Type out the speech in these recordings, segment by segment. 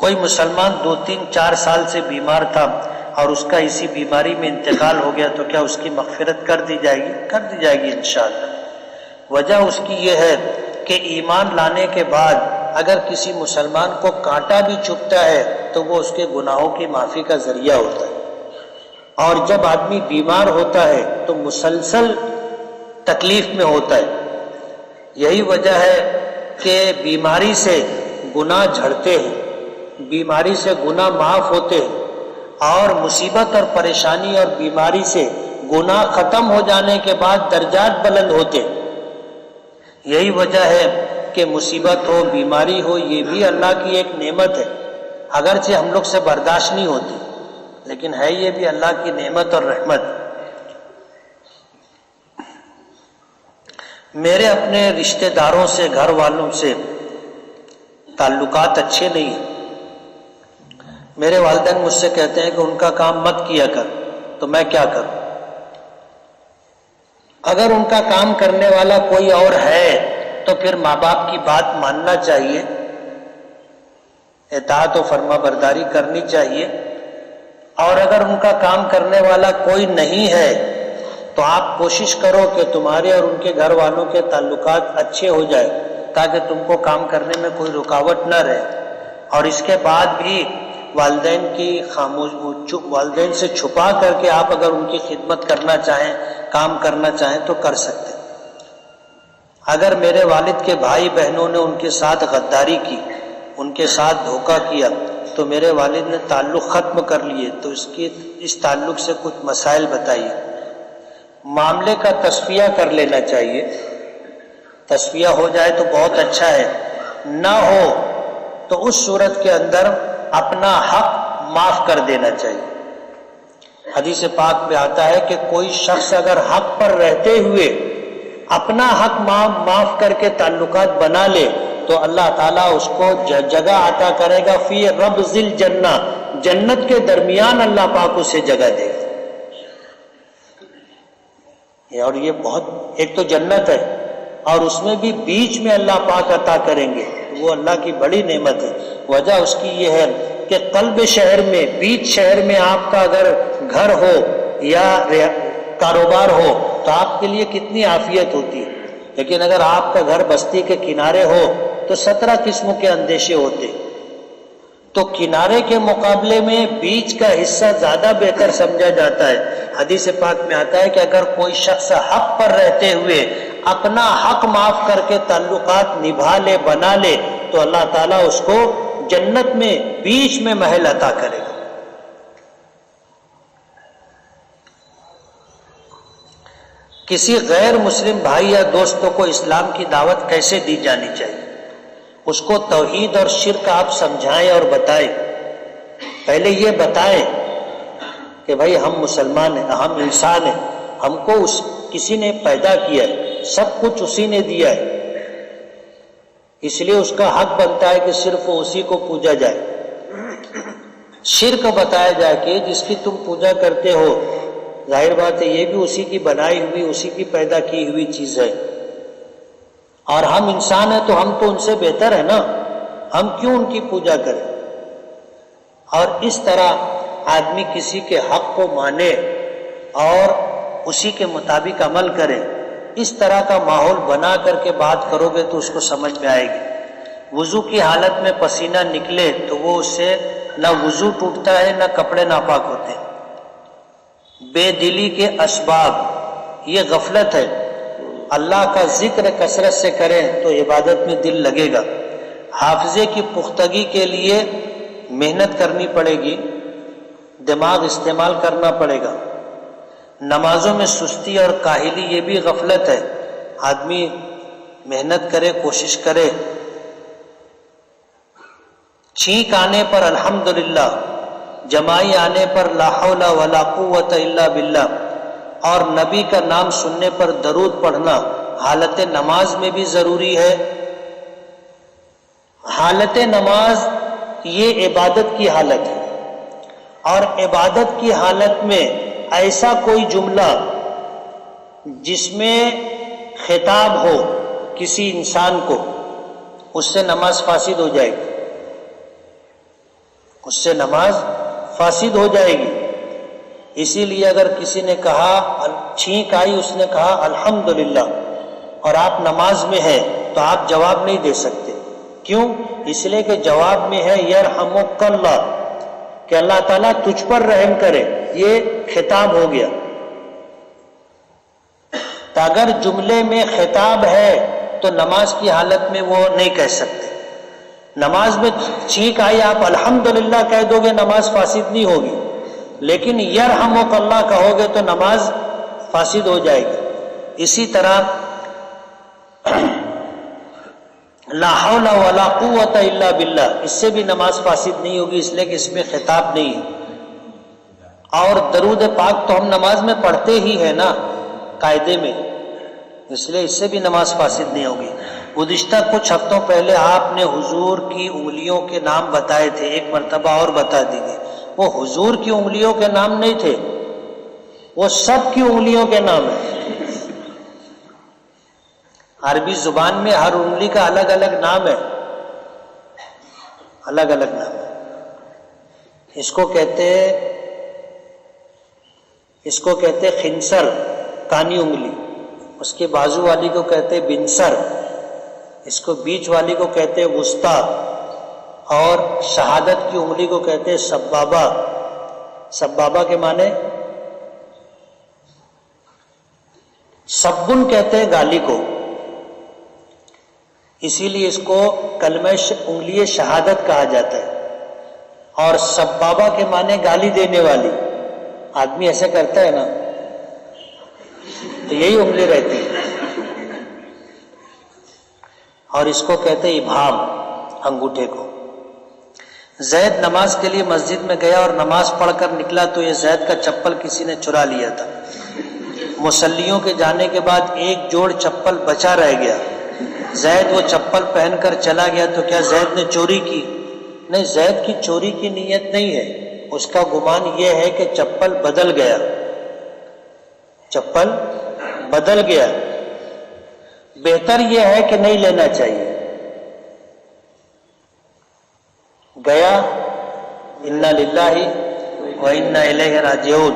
کوئی مسلمان 2-3-4 سال سے بیمار تھا اور اس کا اسی بیماری میں انتقال ہو گیا تو کیا اس کی مغفرت کر دی جائے گی؟ کر دی جائے گی انشاءاللہ۔ وجہ اس کی یہ ہے کہ ایمان لانے کے بعد اگر کسی مسلمان کو کانٹا بھی چبھتا ہے تو وہ اس کے گناہوں کی معافی کا ذریعہ ہوتا ہے، اور جب آدمی بیمار ہوتا ہے تو مسلسل تکلیف میں ہوتا ہے۔ یہی وجہ ہے کہ بیماری سے گناہ جھڑتے ہیں، بیماری سے گناہ معاف ہوتے ہیں، اور مصیبت اور پریشانی اور بیماری سے گناہ ختم ہو جانے کے بعد درجات بلند ہوتے ہیں۔ یہی وجہ ہے کہ مصیبت ہو، بیماری ہو، یہ بھی اللہ کی ایک نعمت ہے، اگرچہ ہم لوگ سے برداشت نہیں ہوتی، لیکن ہے یہ بھی اللہ کی نعمت اور رحمت۔ میرے اپنے رشتہ داروں سے، گھر والوں سے تعلقات اچھے نہیں ہیں۔ میرے والدین مجھ سے کہتے ہیں کہ ان کا کام مت کیا کر، تو میں کیا کروں؟ اگر ان کا کام کرنے والا کوئی اور ہے تو پھر ماں باپ کی بات ماننا چاہیے، اطاعت و فرما برداری کرنی چاہیے، اور اگر ان کا کام کرنے والا کوئی نہیں ہے تو آپ کوشش کرو کہ تمہارے اور ان کے گھر والوں کے تعلقات اچھے ہو جائے تاکہ تم کو کام کرنے میں کوئی رکاوٹ نہ رہے۔ اور اس کے بعد بھی والدین کی والدین سے چھپا کر کے آپ اگر ان کی خدمت کرنا چاہیں، کام کرنا چاہیں تو کر سکتے۔ اگر میرے والد کے بھائی بہنوں نے ان کے ساتھ غداری کی، ان کے ساتھ دھوکہ کیا تو میرے والد نے تعلق ختم کر لیے، تو اس تعلق سے کچھ مسائل بتائیے۔ معاملے کا تصفیہ کر لینا چاہیے، تصفیہ ہو جائے تو بہت اچھا ہے، نہ ہو تو اس صورت کے اندر اپنا حق معاف کر دینا چاہیے۔ حدیث پاک میں آتا ہے کہ کوئی شخص اگر حق پر رہتے ہوئے اپنا حق معاف کر کے تعلقات بنا لے تو اللہ تعالیٰ اس کو جگہ عطا کرے گا، فی ربض الجنہ، جنت کے درمیان اللہ پاک اسے جگہ دے گا۔ اور یہ بہت، ایک تو جنت ہے اور اس میں بھی بیچ میں اللہ پاک عطا کریں گے، وہ اللہ کی بڑی نعمت ہے۔ وجہ اس کی یہ ہے کہ قلب شہر میں، بیچ شہر میں آپ کا اگر گھر ہو یا کاروبار ہو تو آپ کے لیے کتنی عافیت ہوتی ہے، لیکن اگر آپ کا گھر بستی کے کنارے ہو تو 17 قسم کے اندیشے ہوتے۔ تو کنارے کے مقابلے میں بیچ کا حصہ زیادہ بہتر سمجھا جاتا ہے۔ حدیث پاک میں آتا ہے کہ اگر کوئی شخص حق پر رہتے ہوئے اپنا حق معاف کر کے تعلقات نبھا لے، بنا لے، تو اللہ تعالیٰ اس کو جنت میں بیچ میں محل عطا کرے گا۔ کسی غیر مسلم بھائی یا دوستوں کو اسلام کی دعوت کیسے دی جانی چاہیے؟ اس کو توحید اور شرک آپ سمجھائیں اور بتائیں۔ پہلے یہ بتائیں کہ بھائی ہم مسلمان ہیں، ہم انسان ہیں، ہم کو کسی نے پیدا کیا ہے، سب کچھ اسی نے دیا ہے، اس لیے اس کا حق بنتا ہے کہ صرف اسی کو پوجا جائے۔ شرک بتایا جائے کہ جس کی تم پوجا کرتے ہو، ظاہر بات ہے یہ بھی اسی کی بنائی ہوئی، اسی کی پیدا کی ہوئی چیز ہے، اور ہم انسان ہیں تو ہم تو ان سے بہتر ہیں نا، ہم کیوں ان کی پوجا کریں؟ اور اس طرح آدمی کسی کے حق کو مانے اور اسی کے مطابق عمل کرے، اس طرح کا ماحول بنا کر کے بات کرو گے تو اس کو سمجھ میں آئے گی۔ وضو کی حالت میں پسینہ نکلے تو وہ اس سے نہ وضو ٹوٹتا ہے نہ کپڑے ناپاک ہوتے۔ بے دلی کے اسباب، یہ غفلت ہے۔ اللہ کا ذکر کثرت سے کریں تو عبادت میں دل لگے گا۔ حافظے کی پختگی کے لیے محنت کرنی پڑے گی، دماغ استعمال کرنا پڑے گا۔ نمازوں میں سستی اور کاہلی، یہ بھی غفلت ہے۔ آدمی محنت کرے، کوشش کرے۔ چھینک آنے پر الحمدللہ، جمائی آنے پر لا حول ولا قوت الا باللہ، اور نبی کا نام سننے پر درود پڑھنا حالت نماز میں بھی ضروری ہے۔ حالت نماز یہ عبادت کی حالت ہے، اور عبادت کی حالت میں ایسا کوئی جملہ جس میں خطاب ہو کسی انسان کو، اس سے نماز فاسد ہو جائے گی۔ اس سے نماز فاسد ہو جائے گی۔ اسی لیے اگر کسی نے کہا چھینک آئی، اس نے کہا الحمدللہ، اور آپ نماز میں ہیں تو آپ جواب نہیں دے سکتے۔ کیوں؟ اس لیے کہ جواب میں ہے یرحمک اللہ، کہ اللہ تعالیٰ تجھ پر رحم کرے، یہ خطاب ہو گیا۔ تو اگر جملے میں خطاب ہے تو نماز کی حالت میں وہ نہیں کہہ سکتے۔ نماز میں چھینک آئی، آپ الحمدللہ کہہ دو گے، نماز فاسد نہیں ہوگی، لیکن یرحمک اللہ کہو گے تو نماز فاسد ہو جائے گی۔ اسی طرح لا حول ولا قوت الا باللہ، اس سے بھی نماز فاسد نہیں ہوگی، اس لیے کہ اس میں خطاب نہیں ہے۔ اور درود پاک تو ہم نماز میں پڑھتے ہی ہیں نا قاعدے میں، اس لیے اس سے بھی نماز فاسد نہیں ہوگی۔ گزشتہ کچھ ہفتوں پہلے آپ نے حضور کی انگلیوں کے نام بتائے تھے، ایک مرتبہ اور بتا دیجیے۔ وہ حضور کی انگلیوں کے نام نہیں تھے، وہ سب کی انگلیوں کے نام ہیں۔ عربی زبان میں ہر انگلی کا الگ الگ نام ہے، الگ الگ نام ہے۔ اس کو کہتے خنصر، کانی انگلی، اس کے بازو والی کو کہتے بنصر، اس کو بیچ والی کو کہتے وسطی، اور شہادت کی انگلی کو کہتے سبابہ۔ سبابہ کے معنی سبن کہتے ہیں گالی کو، اسی لیے اس کو کلمہ انگلی شہادت کہا جاتا ہے۔ اور سبابہ کے معنی گالی دینے والی، آدمی ایسے کرتا ہے نا تو یہی انگلی رہتی ہے۔ اور اس کو کہتے ابہام، انگوٹھے کو۔ زید نماز کے لیے مسجد میں گیا اور نماز پڑھ کر نکلا تو یہ زید کا چپل کسی نے چرا لیا تھا۔ مصلیوں کے جانے کے بعد ایک جوڑ چپل بچا رہ گیا۔ زید وہ چپل پہن کر چلا گیا تو کیا زید نے چوری کی؟ نہیں، زید کی چوری کی نیت نہیں ہے، اس کا گمان یہ ہے کہ چپل بدل گیا، چپل بدل گیا۔ بہتر یہ ہے کہ نہیں لینا چاہیے۔ گیا انا للہ و انا الیہ راجعون،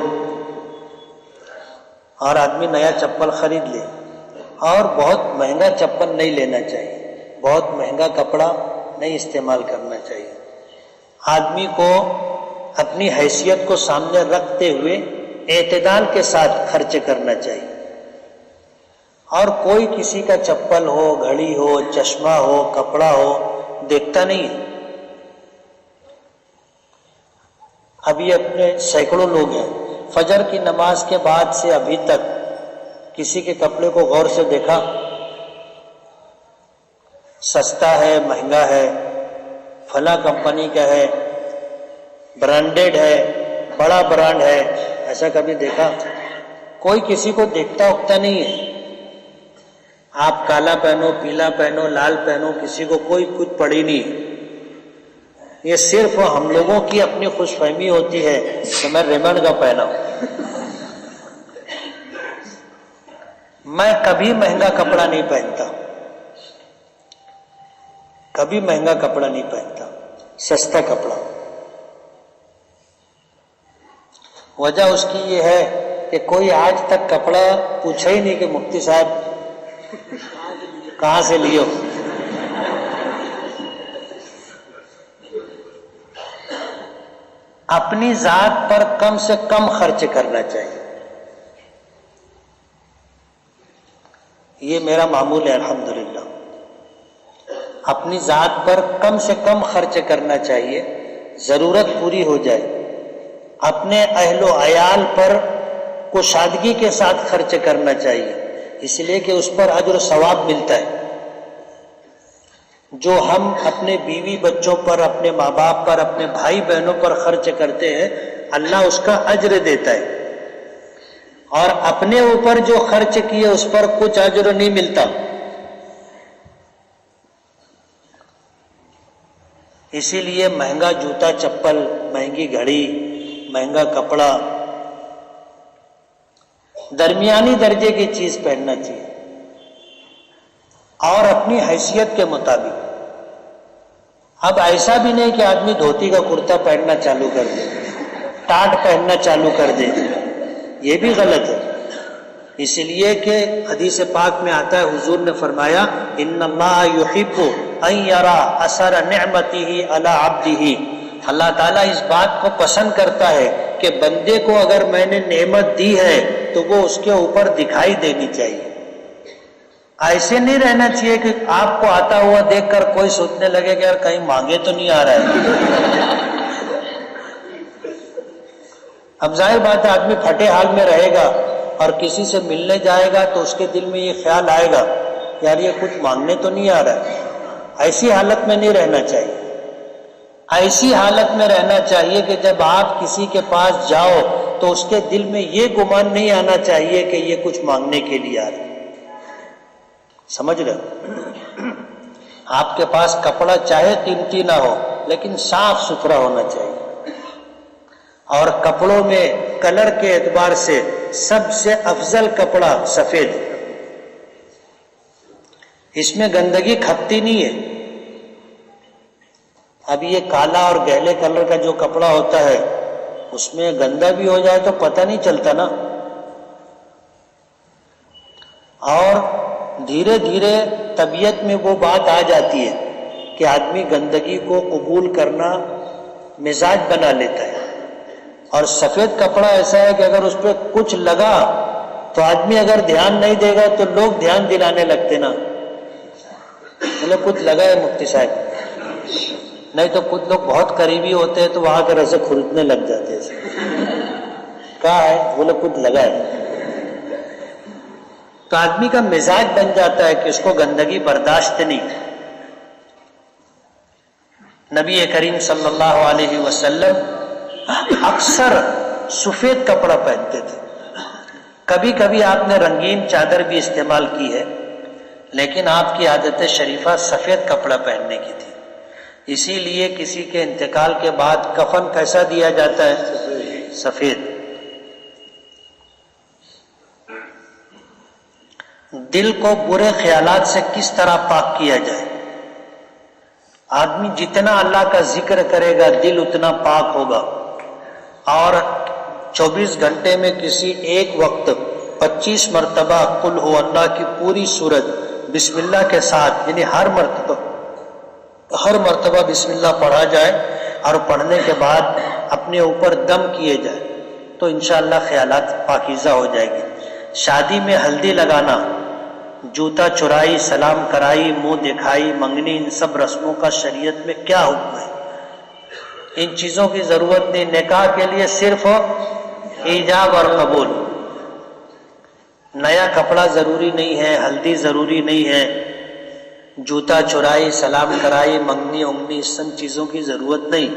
اور آدمی نیا چپل خرید لے، اور بہت مہنگا چپل نہیں لینا چاہیے، بہت مہنگا کپڑا نہیں استعمال کرنا چاہیے۔ آدمی کو اپنی حیثیت کو سامنے رکھتے ہوئے اعتدال کے ساتھ خرچ کرنا چاہیے۔ اور کوئی کسی کا چپل ہو، گھڑی ہو، چشمہ ہو، کپڑا ہو، دیکھتا نہیں ہے۔ ابھی اپنے سینکڑوں لوگ ہیں، فجر کی نماز کے بعد سے ابھی تک کسی کے کپڑے کو غور سے دیکھا؟ سستا ہے، مہنگا ہے، فلاں کمپنی کا ہے، برانڈیڈ ہے، بڑا برانڈ ہے، ایسا کبھی دیکھا؟ کوئی کسی کو دیکھتا اکتا نہیں ہے۔ آپ کالا پہنو، پیلا پہنو، لال پہنو، کسی کو کوئی کچھ پڑی نہیں۔ یہ صرف ہم لوگوں کی اپنی خوش فہمی ہوتی ہے کہ میں ریمنڈ کا پہنا ہوں۔ میں کبھی مہنگا کپڑا نہیں پہنتا، کبھی مہنگا کپڑا نہیں پہنتا، سستا کپڑا۔ وجہ اس کی یہ ہے کہ کوئی آج تک کپڑا پوچھا ہی نہیں کہ مفتی صاحب کہاں سے لیو۔ اپنی ذات پر کم سے کم خرچ کرنا چاہیے، یہ میرا معمول ہے الحمدللہ۔ اپنی ذات پر کم سے کم خرچ کرنا چاہیے، ضرورت پوری ہو جائے۔ اپنے اہل و عیال پر کشادگی کے ساتھ خرچ کرنا چاہیے، اس لیے کہ اس پر اجر و ثواب ملتا ہے۔ جو ہم اپنے بیوی بچوں پر، اپنے ماں باپ پر، اپنے بھائی بہنوں پر خرچ کرتے ہیں، اللہ اس کا اجر دیتا ہے، اور اپنے اوپر جو خرچ کیے اس پر کچھ اجر نہیں ملتا۔ اسی لیے مہنگا جوتا چپل، مہنگی گھڑی، مہنگا کپڑا، درمیانی درجے کی چیز پہننا چاہیے، اور اپنی حیثیت کے مطابق۔ اب ایسا بھی نہیں کہ آدمی دھوتی کا کرتا پہننا چالو کر دے، ٹاٹ پہننا چالو کر دے، یہ بھی غلط ہے۔ اس لیے کہ حدیث پاک میں آتا ہے، حضور نے فرمایا ان اللہ یحب ان یرا اثر نعمتہ علی عبدہ، اللہ تعالیٰ اس بات کو پسند کرتا ہے کہ بندے کو اگر میں نے نعمت دی ہے تو وہ اس کے اوپر دکھائی دینی چاہیے۔ ایسے نہیں رہنا چاہیے کہ آپ کو آتا ہوا دیکھ کر کوئی سوچنے لگے کہ یار کہیں مانگے تو نہیں آ رہا ہے۔ اب ظاہر بات ہے آدمی پھٹے حال میں رہے گا اور کسی سے ملنے جائے گا تو اس کے دل میں یہ خیال آئے گا یار یہ کچھ مانگنے تو نہیں آ رہا ہے۔ ایسی حالت میں نہیں رہنا چاہیے۔ ایسی حالت میں رہنا چاہیے کہ جب آپ کسی کے پاس جاؤ تو اس کے دل میں یہ گمان نہیں آنا چاہیے کہ یہ کچھ مانگنے کے لیے آ رہا ہے۔ سمجھ رہے؟ آپ کے پاس کپڑا چاہے قیمتی نہ ہو لیکن صاف ستھرا ہونا چاہیے، اور کپڑوں میں کلر کے اعتبار سے سب سے افضل کپڑا سفید، اس میں گندگی کھپتی نہیں ہے۔ اب یہ کالا اور گہلے کلر کا جو کپڑا ہوتا ہے اس میں گندا بھی ہو جائے تو پتہ نہیں چلتا نا، اور دھیرے دھیرے طبیعت میں وہ بات آ جاتی ہے کہ آدمی گندگی کو قبول کرنا مزاج بنا لیتا ہے۔ اور سفید کپڑا ایسا ہے کہ اگر اس پہ کچھ لگا تو آدمی اگر دھیان نہیں دے گا تو لوگ دھیان دلانے لگتے نا، بولے کچھ لگا ہے مفتی صاحب، نہیں تو کچھ لوگ بہت قریبی ہوتے ہیں تو وہاں کر ایسے خریدنے لگ جاتے ہیں، کہاں ہے؟ بولے کچھ لگا ہے۔ تو آدمی کا مزاج بن جاتا ہے کہ اس کو گندگی برداشت نہیں۔ نبی کریم صلی اللہ علیہ وسلم اکثر سفید کپڑا پہنتے تھے، کبھی کبھی آپ نے رنگین چادر بھی استعمال کی ہے، لیکن آپ کی عادت شریفہ سفید کپڑا پہننے کی تھی۔ اسی لیے کسی کے انتقال کے بعد کفن کیسا دیا جاتا ہے؟ سفید۔ دل کو برے خیالات سے کس طرح پاک کیا جائے؟ آدمی جتنا اللہ کا ذکر کرے گا دل اتنا پاک ہوگا، اور 24 گھنٹے میں کسی ایک وقت 25 مرتبہ قل ہو اللہ کی پوری سورت بسم اللہ کے ساتھ، یعنی ہر مرتبہ بسم اللہ پڑھا جائے، اور پڑھنے کے بعد اپنے اوپر دم کیے جائے تو انشاءاللہ خیالات پاکیزہ ہو جائے گی۔ شادی میں ہلدی لگانا، جوتا چرائی، سلام کرائی، منہ دکھائی، منگنی، ان سب رسموں کا شریعت میں کیا حکم ہے؟ ان چیزوں کی ضرورت نہیں۔ نکاح کے لیے صرف ایجاب اور قبول، نیا کپڑا ضروری نہیں ہے، ہلدی ضروری نہیں ہے، جوتا چرائی، سلام کرائی، منگنی انگنی، اس سب چیزوں کی ضرورت نہیں۔